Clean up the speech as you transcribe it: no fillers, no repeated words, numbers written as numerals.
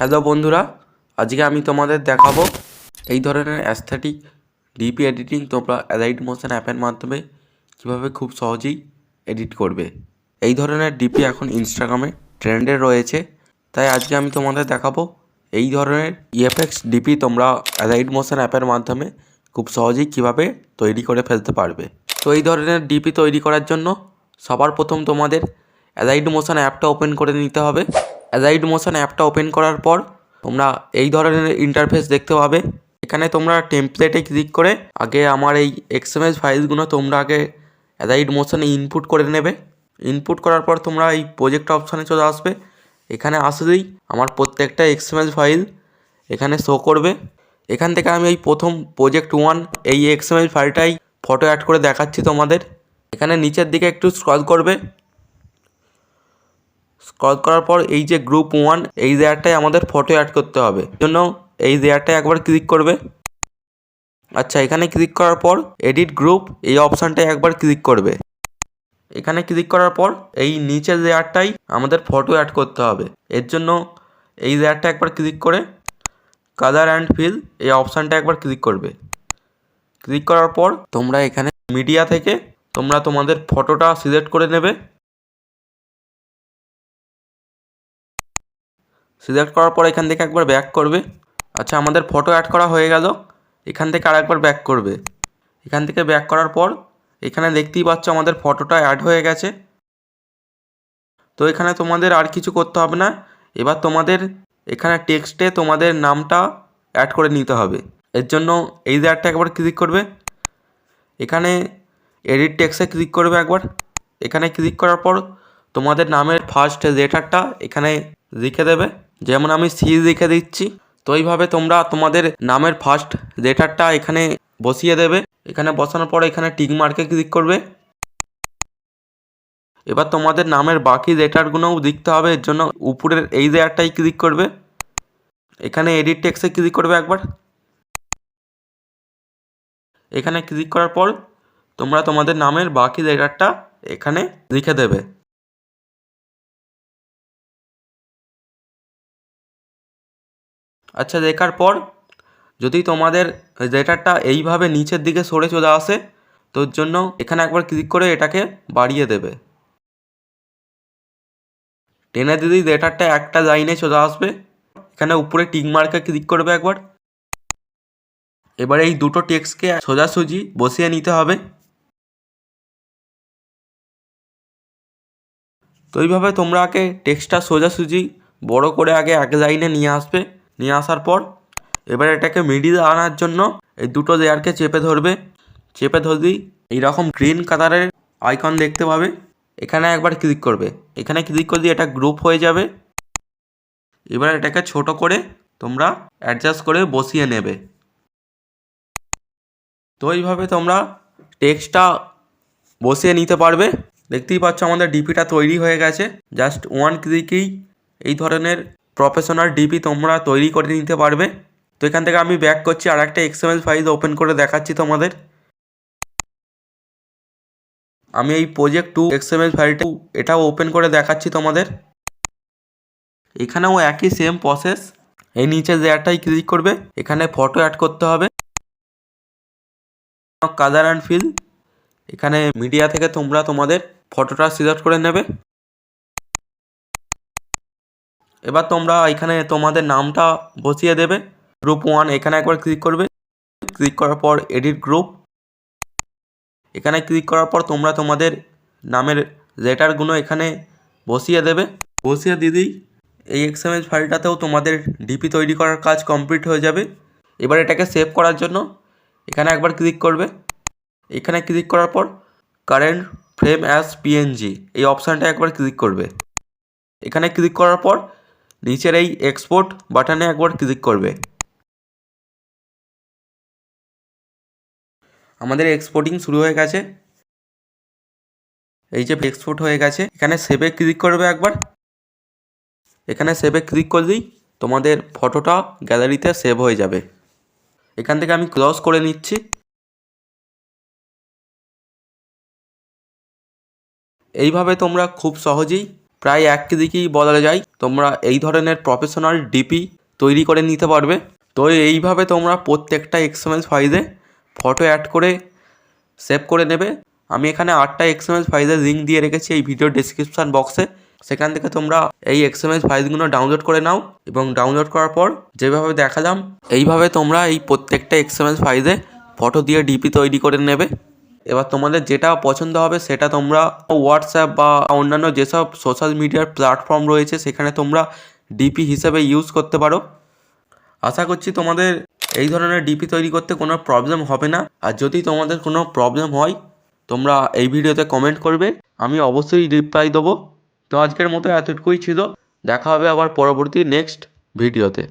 Hello বন্ধুরা, আজকে আমি তোমাদের দেখাবো এই ধরনের অ্যাস্থেটিক ডিপি এডিটিং তোমরা অ্যালাইট মোশন অ্যাপের মাধ্যমে কীভাবে খুব সহজেই এডিট করবে। এই ধরনের ডিপি এখন ইনস্টাগ্রামে ট্রেন্ডে রয়েছে, তাই আজকে আমি তোমাদের দেখাবো এই ধরনের ইএফএক্স ডিপি তোমরা অ্যালাইট মোশন অ্যাপের মাধ্যমে খুব সহজেই কীভাবে তৈরি করে ফেলতে পারবে। তো এই ধরনের ডিপি তৈরি করার জন্য সবার প্রথম তোমাদের অ্যালাইট মোশন অ্যাপটা ওপেন করে নিতে হবে। অ্যালাইট মোশন অ্যাপটা ওপেন করার পর তোমরা এই ধরনের ইন্টারফেস দেখতে পাবে। এখানে তোমরা টেমপ্লেটে ক্লিক করে আগে আমার এই এক্সএমএস ফাইলগুলো তোমরা আগে অ্যালাইট মোশনে ইনপুট করে নেবে। ইনপুট করার পর তোমরা এই প্রজেক্ট অপশানে চলে আসবে। এখানে আসলেই আমার প্রত্যেকটা এক্সএমএস ফাইল এখানে শো করবে। এখান থেকে আমি এই প্রথম প্রজেক্ট 1 এই এক্সএমএস ফাইলটাই ফটো অ্যাড করে দেখাচ্ছি তোমাদের। এখানে নিচের দিকে একটু স্ক্রল করবে। স্ক্রল করার পর এই যে গ্রুপ 1 এই লেয়ারটায় আমাদের ফটো অ্যাড করতে হবে, জন্য এই লেয়ারটায় একবার ক্লিক করবে। আচ্ছা, এখানে ক্লিক করার পর এডিট গ্রুপ এই অপশানটায় একবার ক্লিক করবে। এখানে ক্লিক করার পর এই নিচের লেয়ারটাই আমাদের ফটো অ্যাড করতে হবে, এর জন্য এই লেয়ারটা একবার ক্লিক করে কালার অ্যান্ড ফিল এই অপশানটা একবার ক্লিক করবে। ক্লিক করার পর তোমরা এখানে মিডিয়া থেকে তোমরা তোমাদের ফটোটা সিলেক্ট করে নেবে। সিলেক্ট করার পর এখান থেকে একবার ব্যাক করবে। আচ্ছা, আমাদের ফটো অ্যাড করা হয়ে গেল। এখান থেকে আরেকবার ব্যাক করবে। এখান থেকে ব্যাক করার পর এখানে দেখতেই পাচ্ছ আমাদের ফটোটা অ্যাড হয়ে গেছে। তো এখানে তোমাদের আর কিছু করতে হবে না। এবার তোমাদের এখানে টেক্সটে তোমাদের নামটা অ্যাড করে নিতে হবে। এর জন্য এই লেয়ারটা একবার ক্লিক করবে। এখানে এডিট টেক্সটে ক্লিক করবে একবার। এখানে ক্লিক করার পর তোমাদের নামের ফার্স্ট লেটারটা এখানে লিখে দেবে। যেমন আমি সি লিখে দিচ্ছি। তো এইভাবে তোমরা তোমাদের নামের ফার্স্ট লেটারটা এখানে বসিয়ে দেবে। এখানে বসানোর পর এখানে টিক মার্কে ক্লিক করবে। এবার তোমাদের নামের বাকি লেটারগুলোও লিখতে হবে, এর জন্য উপরের এই লেয়ারটাই ক্লিক করবে। এখানে এডিট টেক্সটে ক্লিক করবে একবার। এখানে ক্লিক করার পর তোমরা তোমাদের নামের বাকি লেটারটা এখানে লিখে দেবে। আচ্ছা, লেখার পর যদি তোমাদের লেটারটা এইভাবে নিচের দিকে সরে চলে আসে, তোর জন্য এখানে একবার ক্লিক করে এটাকে বাড়িয়ে দেবে। টেনে দিলেই লেটারটা একটা লাইনে চলে আসবে। এখানে উপরে টিক মার্কে ক্লিক করবে একবার। এবার এই দুটো টেক্সটকে সোজাসুজি বসিয়ে নিতে হবে। তো এইভাবে তোমরা আগে টেক্সটটা সোজাসুজি বড় করে আগে এক লাইনে নিয়ে আসবে। নিয়ে আসার পর এবার এটাকে মিডিলে আনার জন্য এই দুটো লেয়ারকে চেপে ধরবে। চেপে ধরলেই এইরকম গ্রিন কালারের আইকন দেখতে পাবে। এখানে একবার ক্লিক করবে। এখানে ক্লিক করলে এটা গ্রুপ হয়ে যাবে। এবার এটাকে ছোট করে তোমরা অ্যাডজাস্ট করে বসিয়ে নেবে। তো এইভাবে তোমরা টেক্সটটা বসিয়ে নিতে পারবে। দেখতেই পাচ্ছ আমাদের ডিপিটা তৈরি হয়ে গেছে। জাস্ট ওয়ান ক্লিকেই এই ধরনের প্রফেশনাল ডিপি তোমরা তৈরি করে নিতে পারবে। তো এখান থেকে আমি ব্যাক করছি, আর একটা এক্সএমএল ফাইল ওপেন করে দেখাচ্ছি তোমাদের। আমি এই প্রজেক্ট 2 এক্সএমএল ফাইলটা এটাও ওপেন করে দেখাচ্ছি তোমাদের। এখানেও একই সেম প্রসেস। এই নিচে লেয়ারটাই ক্লিক করবে। এখানে ফটো অ্যাড করতে হবে, কালার অ্যান্ড ফিল। এখানে মিডিয়া থেকে তোমরা তোমাদের ফটোটা সিলেক্ট করে নেবে। এবার তোমরা এখানে তোমাদের নামটা বসিয়ে দেবে। গ্রুপ 1 এখানে একবার ক্লিক করবে। ক্লিক করার পর এডিট গ্রুপ। এখানে ক্লিক করার পর তোমরা তোমাদের নামের লেটারগুলো এখানে বসিয়ে দেবে। বসিয়ে দিলেই এই এক্সএমএল ফাইলটাতেও তোমাদের ডিপি তৈরি করার কাজ কমপ্লিট হয়ে যাবে। এবার এটাকে সেভ করার জন্য এখানে একবার ক্লিক করবে। এখানে ক্লিক করার পর কারেন্ট ফ্রেম অ্যাজ পিএনজি এই অপশানটা একবার ক্লিক করবে। এখানে ক্লিক করার পর নিচের এই এক্সপোর্ট বাটনে একবার ক্লিক করবে। আমাদের এক্সপোর্টিং শুরু হয়ে গেছে। এই যে এক্সপোর্ট হয়ে গেছে, এখানে সেভে ক্লিক করবে একবার। এখানে সেভে ক্লিক করলেই তোমাদের ফটোটা গ্যালারিতে সেভ হয়ে যাবে। এখান থেকে আমি ক্লোজ করে নিচ্ছি। এইভাবে তোমরা খুব সহজেই প্রায় এক কেজিকেই বলা যায় তোমরা এই ধরনের প্রফেশনাল ডিপি তৈরি করে নিতে পারবে। তো এইভাবে তোমরা প্রত্যেকটা এক্সএমএল ফাইলে ফটো অ্যাড করে সেভ করে নেবে। আমি এখানে 8টা এক্সএমএল ফাইলের লিঙ্ক দিয়ে রেখেছি এই ভিডিও ডেসক্রিপশান বক্সে। সেখান থেকে তোমরা এই এক্সএমএল ফাইলগুলো ডাউনলোড করে নাও এবং ডাউনলোড করার পর যেভাবে দেখালাম এইভাবে তোমরা এই প্রত্যেকটা এক্সএমএল ফাইলে ফটো দিয়ে ডিপি তৈরি করে নেবে। এবার তোমাদের যেটা পছন্দ হবে সেটা তোমরা হোয়াটসঅ্যাপ বা অন্যান্য যেসব সোশ্যাল মিডিয়ার প্ল্যাটফর্ম রয়েছে সেখানে তোমরা ডিপি হিসেবে ইউজ করতে পারো। আশা করছি তোমাদের এই ধরনের ডিপি তৈরি করতে কোনো প্রবলেম হবে না। আর যদি তোমাদের কোনো প্রবলেম হয় তোমরা এই ভিডিওতে কমেন্ট করবে, আমি অবশ্যই রিপ্লাই দেবো। তো আজকের মতো এতটুকুই ছিল, দেখা হবে আবার পরবর্তী নেক্সট ভিডিওতে।